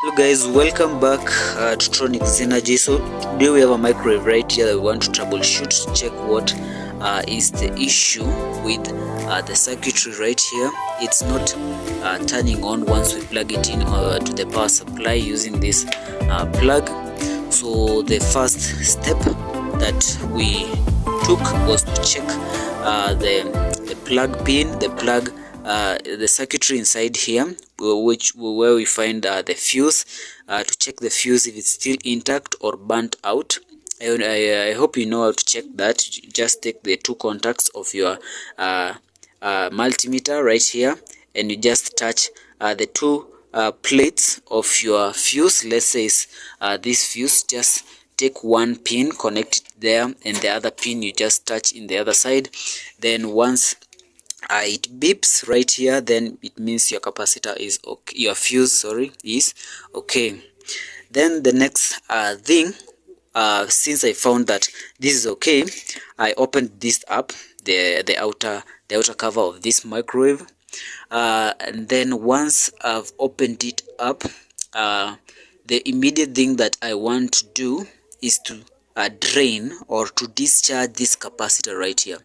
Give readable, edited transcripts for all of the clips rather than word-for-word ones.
Hello guys, welcome back to Tronics Energy. So today we have a microwave right here that we want to troubleshoot to check what is the issue with the circuitry right here. It's not turning on once we plug it in to the power supply using this plug. So the first step that we took was to check the plug pin, the circuitry inside here, where we find the fuse, to check the fuse if it's still intact or burnt out. I hope you know how to check that. Just take the two contacts of your multimeter right here, and you just touch the two plates of your fuse. Let's say it's this fuse. Just take one pin, connect it there, and the other pin you just touch in the other side. Then once it beeps right here, then it means your capacitor is okay, your fuse is okay. Then the next thing, since I found that this is okay, I opened this up, the outer cover of this microwave, and then once I've opened it up, the immediate thing that I want to do is to drain or to discharge this capacitor right here.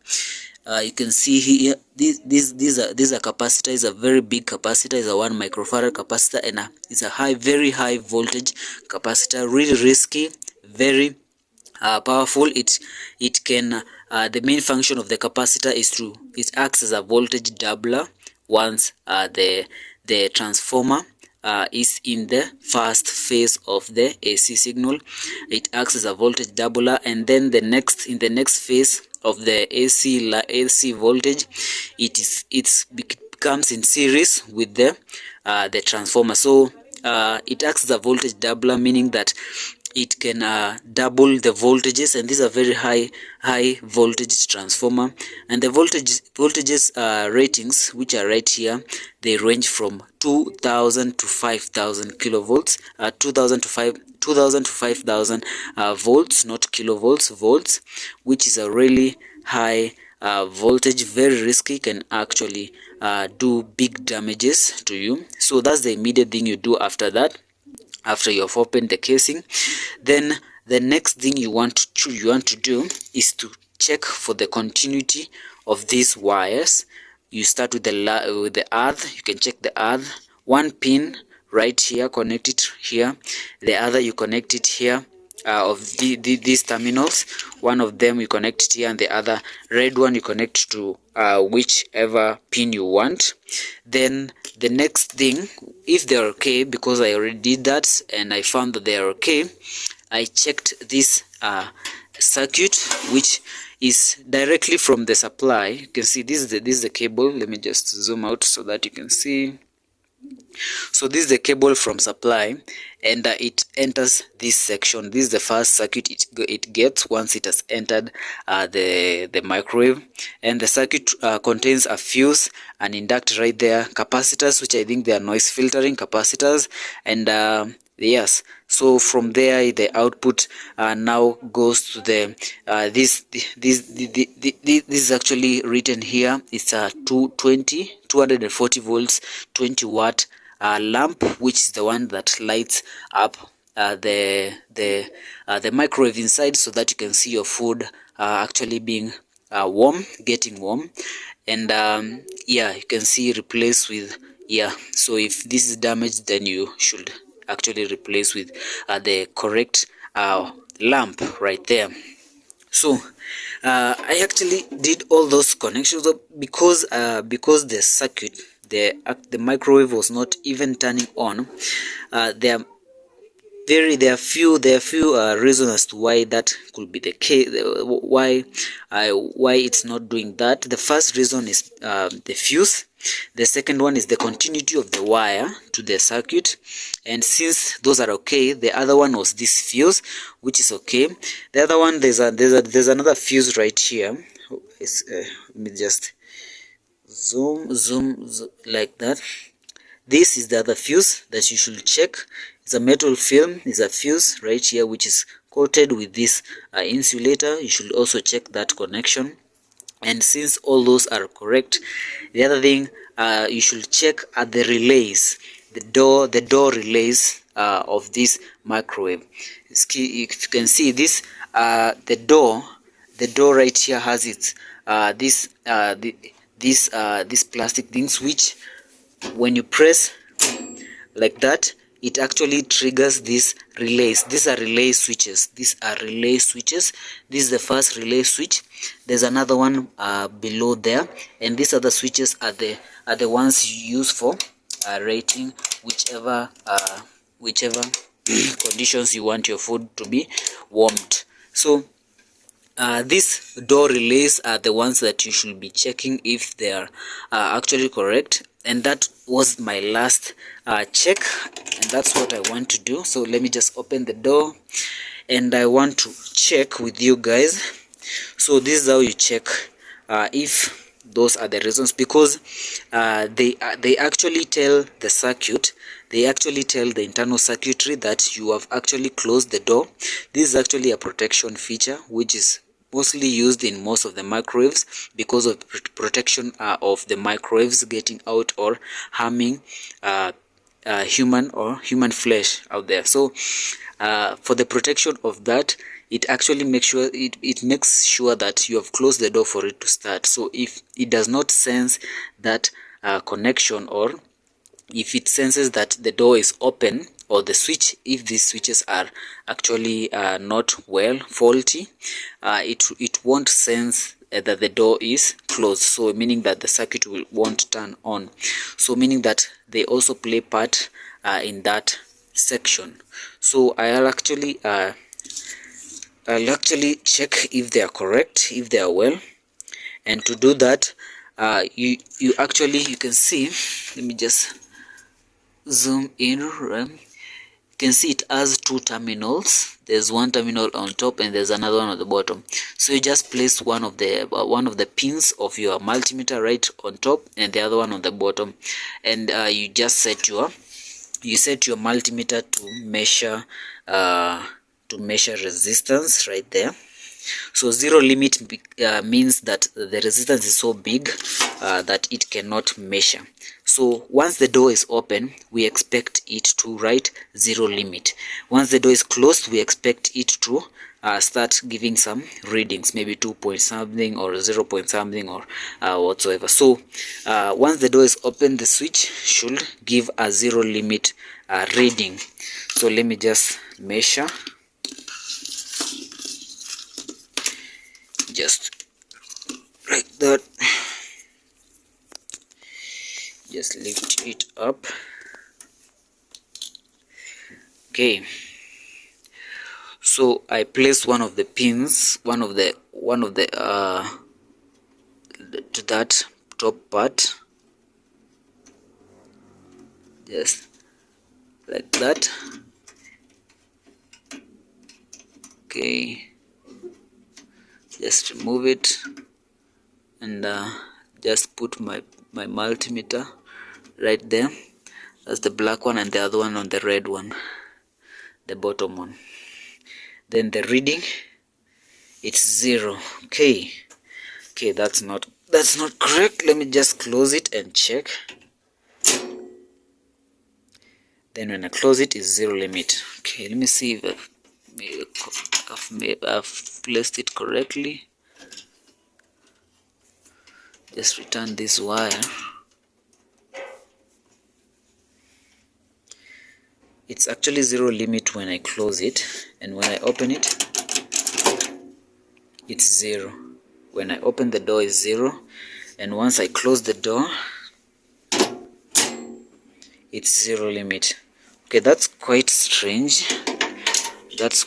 You can see here, this capacitor is a very big capacitor. Is a 1 microfarad capacitor, and it's a very high voltage capacitor. Really risky, very powerful. It can the main function of the capacitor is it acts as a voltage doubler once the transformer is in the first phase of the AC signal. It acts as a voltage doubler, and then in the next phase of the AC voltage, it becomes in series with the transformer. So it acts as a voltage doubler, meaning that it can double the voltages, and these are very high voltage transformer, and the voltages ratings, which are right here, they range from 2000 to 5000 kilovolts, 2000 to 5000 volts, not kilovolts, volts, which is a really high voltage, very risky, can actually do big damages to you. So that's the immediate thing you do after that. After you have opened the casing, then the next thing you want to do is to check for the continuity of these wires. You start with the earth. You can check the earth. One pin right here, connect it here. The other you connect it here. Of these terminals, one of them you connect it here, and the other red one you connect to whichever pin you want. Then the next thing, if they're okay, because I already did that and I found that they are okay, I checked this circuit, which is directly from the supply. You can see this is the cable. Let me just zoom out so that you can see. So this is the cable from supply, and it enters this section. This is the first circuit it gets once it has entered the microwave, and the circuit contains a fuse, an inductor right there, capacitors, which I think they are noise filtering capacitors, and yes. So from there the output now goes to the this is actually written here. It's a 240 volts 20 watt lamp, which is the one that lights up the microwave inside, so that you can see your food actually being getting warm. And yeah, you can see replace with, yeah. So if this is damaged, then you should actually replace with the correct lamp right there. So I actually did all those connections because the circuit, the microwave was not even turning on. There are few reasons as to why that could be the case, why it's not doing that. The first reason is the fuse. The second one is the continuity of the wire to the circuit, and since those are okay, the other one was this fuse, which is okay. The other one, there's another fuse right here. Let me just zoom like that. This is the other fuse that you should check. It's a metal film. It's a fuse right here, which is coated with this insulator. You should also check that connection. And since all those are correct, the other thing, you should check at the relays. the door relays of this microwave. If you can see this, the door right here has its this plastic things, which when you press like that, it actually triggers these relays. These are relay switches. This is the first relay switch. There's another one below there, and these other switches are the ones you use for rating whichever conditions you want your food to be warmed. So these door relays are the ones that you should be checking if they are actually correct. And that was my last check, and that's what I want to do. So let me just open the door, and I want to check with you guys. So this is how you check if those are the reasons, because they actually tell the circuit, they actually tell the internal circuitry that you have actually closed the door. This is actually a protection feature which is mostly used in most of the microwaves, because of protection of the microwaves getting out or harming human flesh out there. So for the protection of that, it actually makes sure it makes sure that you have closed the door for it to start. So if it does not sense that connection, or if it senses that the door is open, or the switch, if these switches are actually not well faulty, it won't sense that the door is closed, so meaning that the circuit won't turn on. So meaning that they also play part in that section. So I'll actually check if they are correct, if they are well. And to do that, you can see, let me just zoom in. You can see it has two terminals. There's one terminal on top and there's another one at the bottom. So you just place one of the pins of your multimeter right on top and the other one on the bottom, and you just set your multimeter to measure resistance right there. So zero limit means that the resistance is so big that it cannot measure. So once the door is open, we expect it to write zero limit. Once the door is closed, we expect it to start giving some readings, maybe 2 point something or 0 point something or whatsoever. So once the door is open, the switch should give a zero limit reading. So let me just measure. Just like that. Just lift it up. Okay, so I place one of the pins, one of the to that top part, just like that. Okay, just remove it and just put my multimeter right there. That's the black one, and the other one on the red one, the bottom one. Then the reading, it's 0. Okay, that's not correct. Let me just close it and check. Then when I close it, is 0 limit. Okay, let me see if I've placed it correctly. Just return this wire. It's actually 0 limit when I close it, and when I open it, it's 0. When I open the door, is 0, and once I close the door, it's 0 limit. Okay, that's quite strange. Let's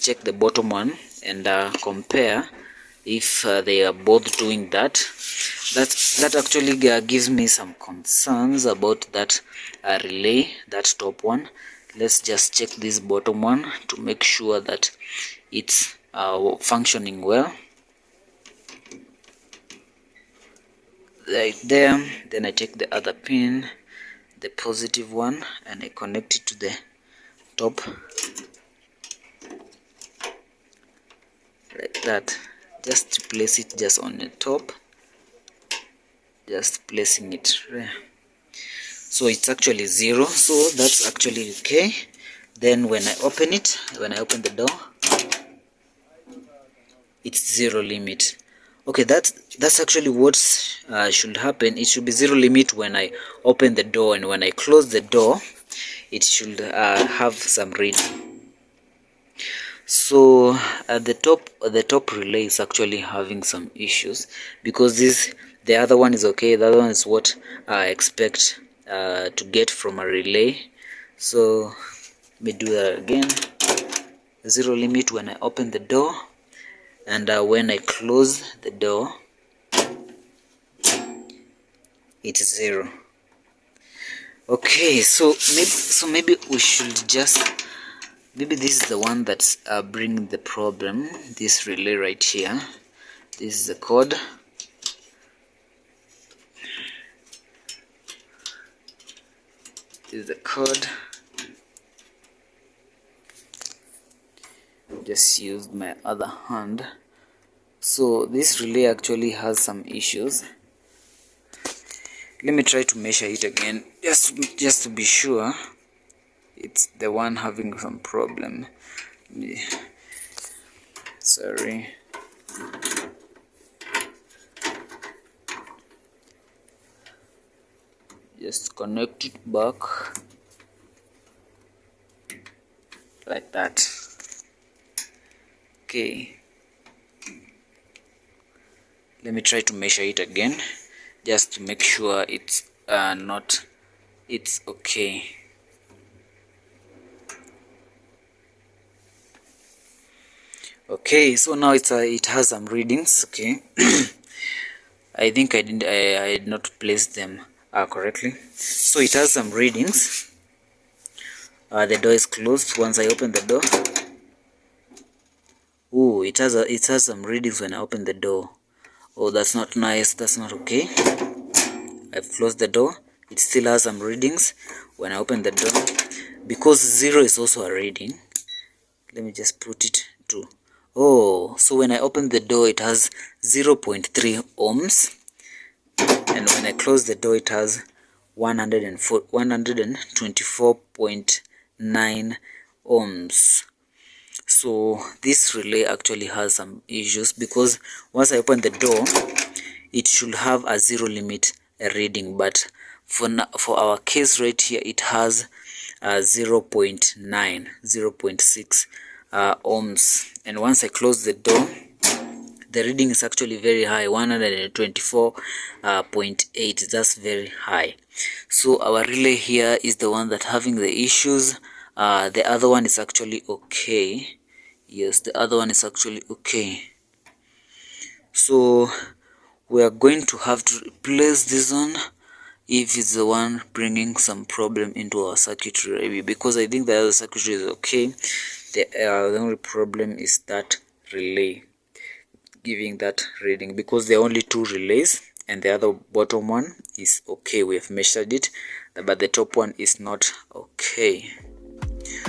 check the bottom one and compare if they are both doing that. That actually gives me some concerns about that relay, that top one. Let's just check this bottom one to make sure that it's functioning well. Right there. Then I take the other pin, the positive one, and I connect it to the top like that. Just to place it just on the top, just placing it there. so it's actually 0, so that's actually okay. Then when I open it, when I open the door, it's 0 limit. Okay, that's actually what should happen. It should be 0 limit when I open the door, and when I close the door, it should have some reading. So at the top relay is actually having some issues, because the other one is okay. The other one is what I expect to get from a relay. So let me do that again. 0 limit when I open the door, and when I close the door, it's 0. Okay, so maybe we should just, maybe this is the one that's bringing the problem. This relay right here, this is the code. This is the code. Just used my other hand. So this relay actually has some issues. Let me try to measure it again, just to be sure it's the one having some problem. Sorry. Just connect it back like that. Okay, let me try to measure it again, just to make sure it's it's okay. Okay, so now it has some readings. Okay. I think I did not place them correctly. So it has some readings. The door is closed. Once I open the door, oh, it has some readings when I open the door. Oh, that's not nice. That's not okay. I've closed the door. It still has some readings when I open the door, because 0 is also a reading. Let me just put it to, oh, so when I open the door, it has 0.3 ohms, and when I close the door, it has 124.9 ohms. So this relay actually has some issues, because once I open the door, it should have a 0 limit reading, but for our case right here, it has 0.6 ohms. And once I close the door, the reading is actually very high, 124.8. That's very high. So our relay here is the one that's having the issues. The other one is actually okay. Yes, the other one is actually okay. So we are going to have to replace this one if it's the one bringing some problem into our circuitry, because I think the other circuitry is okay. The only problem is that relay giving that reading, because there are only 2 relays, and the other bottom one is okay. We have measured it, but the top one is not okay.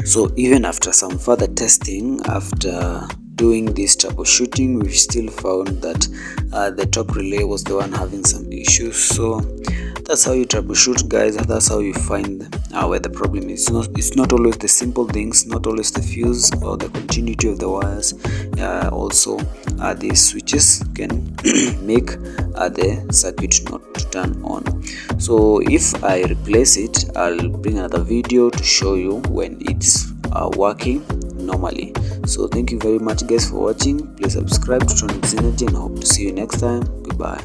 So even after some further testing, after doing this troubleshooting, we still found that the top relay was the one having some issues. So that's how you troubleshoot, guys. That's how you find where the problem is. It's not always the simple things, not always the fuse or the continuity of the wires. Also these switches can make the circuit not to turn on. So if I replace it, I'll bring another video to show you when it's working normally. So thank you very much, guys, for watching. Please subscribe to Troubleshooting Energy, and I hope to see you next time. Goodbye.